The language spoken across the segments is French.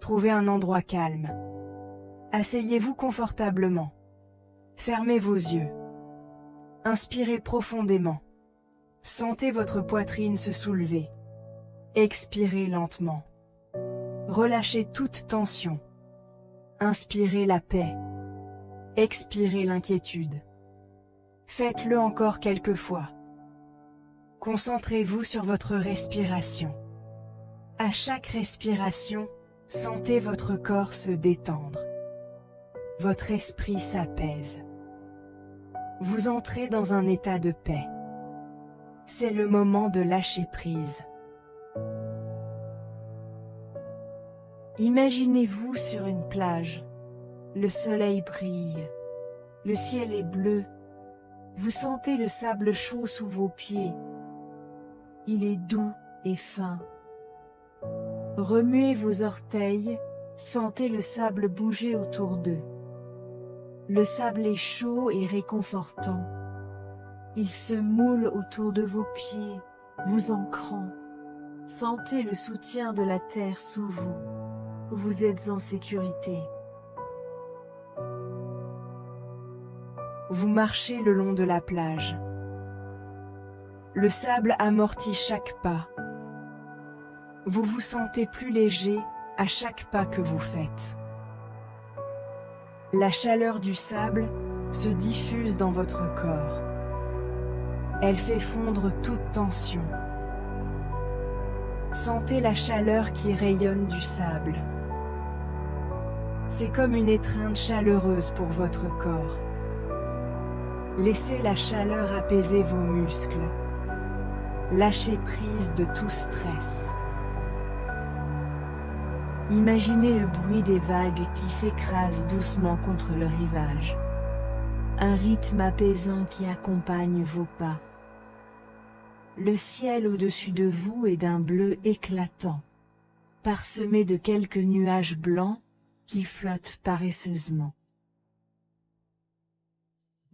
Trouvez un endroit calme. Asseyez-vous confortablement. Fermez vos yeux. Inspirez profondément. Sentez votre poitrine se soulever. Expirez lentement. Relâchez toute tension. Inspirez la paix. Expirez l'inquiétude. Faites-le encore quelques fois. Concentrez-vous sur votre respiration. À chaque respiration, sentez votre corps se détendre. Votre esprit s'apaise. Vous entrez dans un état de paix. C'est le moment de lâcher prise. Imaginez-vous sur une plage. Le soleil brille. Le ciel est bleu. Vous sentez le sable chaud sous vos pieds. Il est doux et fin. Remuez vos orteils, sentez le sable bouger autour d'eux. Le sable est chaud et réconfortant. Il se moule autour de vos pieds, vous ancrant. Sentez le soutien de la terre sous vous. Vous êtes en sécurité. Vous marchez le long de la plage. Le sable amortit chaque pas. Vous vous sentez plus léger à chaque pas que vous faites. La chaleur du sable se diffuse dans votre corps. Elle fait fondre toute tension. Sentez la chaleur qui rayonne du sable. C'est comme une étreinte chaleureuse pour votre corps. Laissez la chaleur apaiser vos muscles. Lâchez prise de tout stress. Imaginez le bruit des vagues qui s'écrasent doucement contre le rivage. Un rythme apaisant qui accompagne vos pas. Le ciel au-dessus de vous est d'un bleu éclatant, parsemé de quelques nuages blancs qui flottent paresseusement.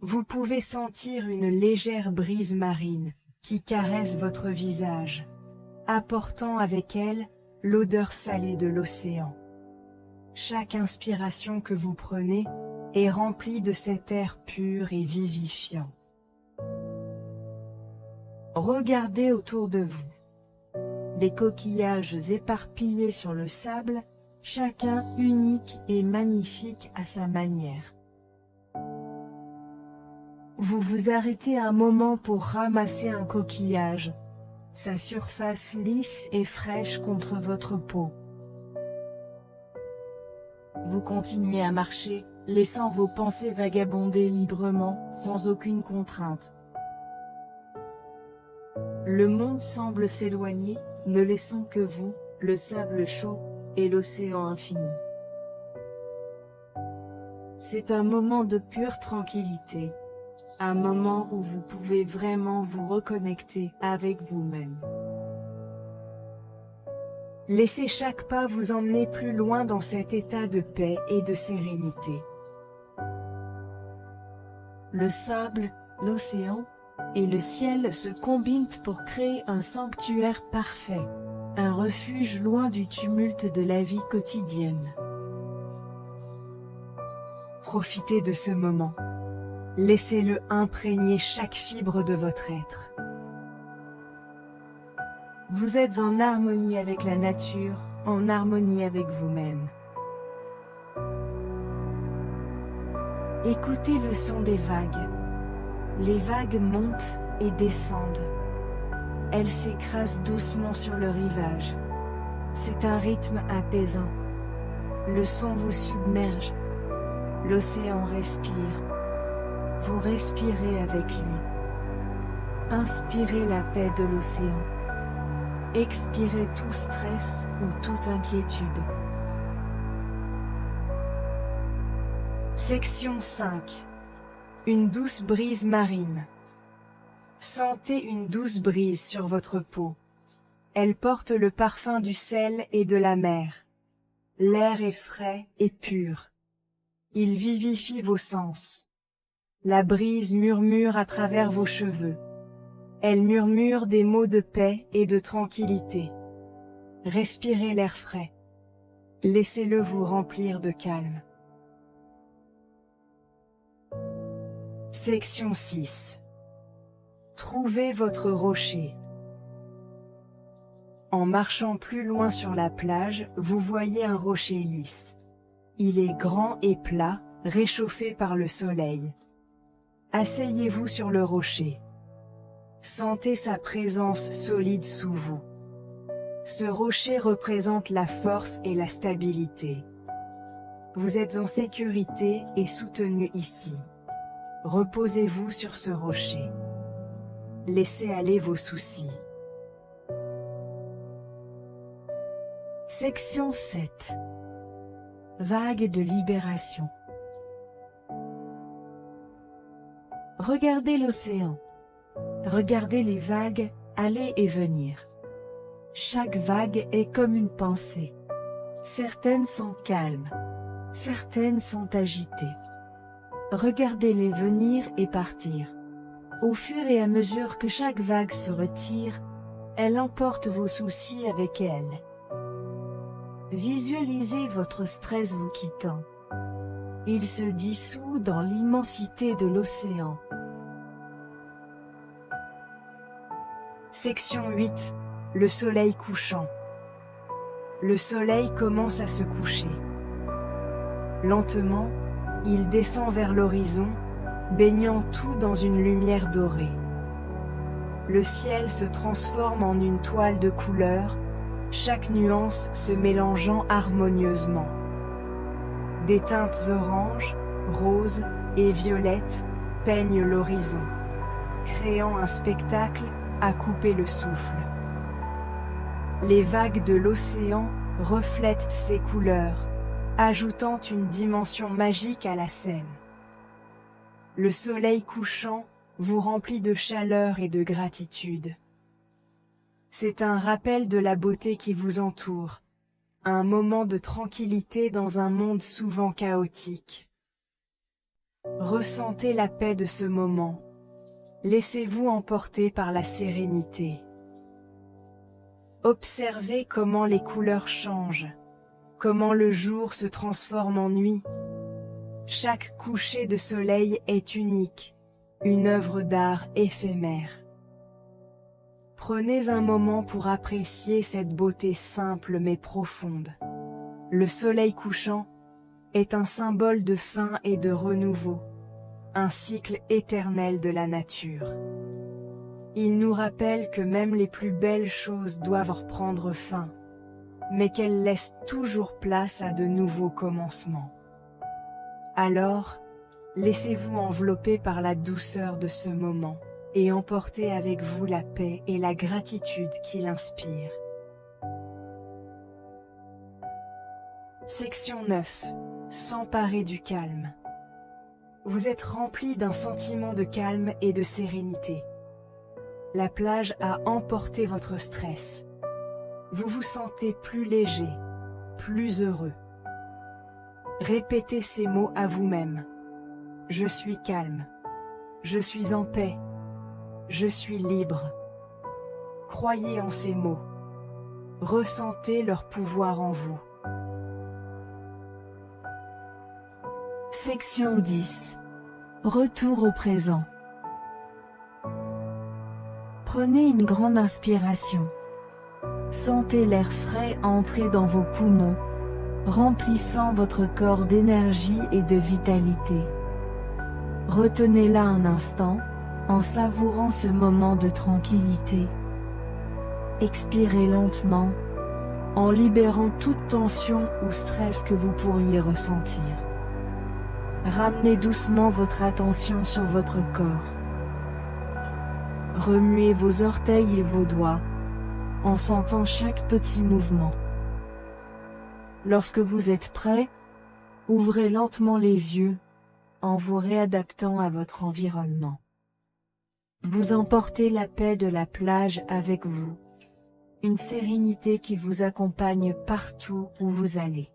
Vous pouvez sentir une légère brise marine qui caresse votre visage, apportant avec elle l'odeur salée de l'océan. Chaque inspiration que vous prenez est remplie de cet air pur et vivifiant. Regardez autour de vous. Les coquillages éparpillés sur le sable, chacun unique et magnifique à sa manière. Vous vous arrêtez un moment pour ramasser un coquillage, sa surface lisse et fraîche contre votre peau. Vous continuez à marcher, laissant vos pensées vagabonder librement, sans aucune contrainte. Le monde semble s'éloigner, ne laissant que vous, le sable chaud, et l'océan infini. C'est un moment de pure tranquillité. Un moment où vous pouvez vraiment vous reconnecter avec vous-même. Laissez chaque pas vous emmener plus loin dans cet état de paix et de sérénité. Le sable, l'océan et le ciel se combinent pour créer un sanctuaire parfait, un refuge loin du tumulte de la vie quotidienne. Profitez de ce moment. Laissez-le imprégner chaque fibre de votre être. Vous êtes en harmonie avec la nature, en harmonie avec vous-même. Écoutez le son des vagues. Les vagues montent et descendent. Elles s'écrasent doucement sur le rivage. C'est un rythme apaisant. Le son vous submerge. L'océan respire. Vous respirez avec lui. Inspirez la paix de l'océan. Expirez tout stress ou toute inquiétude. Section 5. Une douce brise marine. Sentez une douce brise sur votre peau. Elle porte le parfum du sel et de la mer. L'air est frais et pur. Il vivifie vos sens. La brise murmure à travers vos cheveux. Elle murmure des mots de paix et de tranquillité. Respirez l'air frais. Laissez-le vous remplir de calme. Section 6. Trouvez votre rocher. En marchant plus loin sur la plage, vous voyez un rocher lisse. Il est grand et plat, réchauffé par le soleil. Asseyez-vous sur le rocher. Sentez sa présence solide sous vous. Ce rocher représente la force et la stabilité. Vous êtes en sécurité et soutenu ici. Reposez-vous sur ce rocher. Laissez aller vos soucis. Section 7. Vague de libération. Regardez l'océan. Regardez les vagues aller et venir. Chaque vague est comme une pensée. Certaines sont calmes, certaines sont agitées. Regardez-les venir et partir. Au fur et à mesure que chaque vague se retire, elle emporte vos soucis avec elle. Visualisez votre stress vous quittant. Il se dissout dans l'immensité de l'océan. Section 8. Le soleil couchant. Le soleil commence à se coucher. Lentement, il descend vers l'horizon, baignant tout dans une lumière dorée. Le ciel se transforme en une toile de couleurs, chaque nuance se mélangeant harmonieusement. Des teintes oranges, roses et violettes peignent l'horizon, créant un spectacle à couper le souffle. Les vagues de l'océan reflètent ces couleurs, ajoutant une dimension magique à la scène. Le soleil couchant vous remplit de chaleur et de gratitude. C'est un rappel de la beauté qui vous entoure, un moment de tranquillité dans un monde souvent chaotique. Ressentez la paix de ce moment. Laissez-vous emporter par la sérénité. Observez comment les couleurs changent, comment le jour se transforme en nuit. Chaque coucher de soleil est unique, une œuvre d'art éphémère. Prenez un moment pour apprécier cette beauté simple mais profonde. Le soleil couchant est un symbole de fin et de renouveau, un cycle éternel de la nature. Il nous rappelle que même les plus belles choses doivent reprendre fin, mais qu'elles laissent toujours place à de nouveaux commencements. Alors, laissez-vous envelopper par la douceur de ce moment, et emportez avec vous la paix et la gratitude qu'il inspire. Section 9. S'emparer du calme. Vous êtes rempli d'un sentiment de calme et de sérénité. La plage a emporté votre stress. Vous vous sentez plus léger, plus heureux. Répétez ces mots à vous-même. Je suis calme. Je suis en paix. Je suis libre. Croyez en ces mots. Ressentez leur pouvoir en vous. Section 10. Retour au présent. Prenez une grande inspiration. Sentez l'air frais entrer dans vos poumons, remplissant votre corps d'énergie et de vitalité. Retenez-la un instant, en savourant ce moment de tranquillité. Expirez lentement, en libérant toute tension ou stress que vous pourriez ressentir. Ramenez doucement votre attention sur votre corps. Remuez vos orteils et vos doigts, en sentant chaque petit mouvement. Lorsque vous êtes prêt, ouvrez lentement les yeux, en vous réadaptant à votre environnement. Vous emportez la paix de la plage avec vous, une sérénité qui vous accompagne partout où vous allez.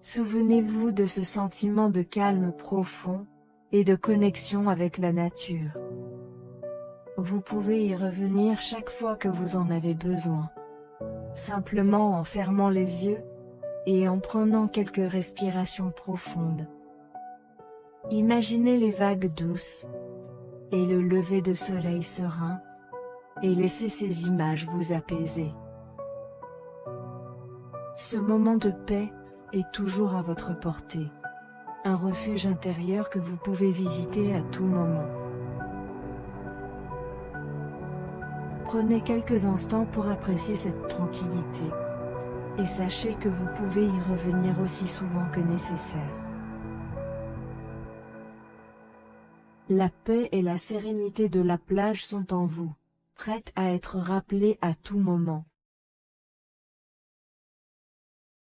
Souvenez-vous de ce sentiment de calme profond et de connexion avec la nature. Vous pouvez y revenir chaque fois que vous en avez besoin, simplement en fermant les yeux et en prenant quelques respirations profondes. Imaginez les vagues douces, et le lever de soleil serein, et laissez ces images vous apaiser. Ce moment de paix est toujours à votre portée, un refuge intérieur que vous pouvez visiter à tout moment. Prenez quelques instants pour apprécier cette tranquillité, et sachez que vous pouvez y revenir aussi souvent que nécessaire. La paix et la sérénité de la plage sont en vous, prêtes à être rappelées à tout moment.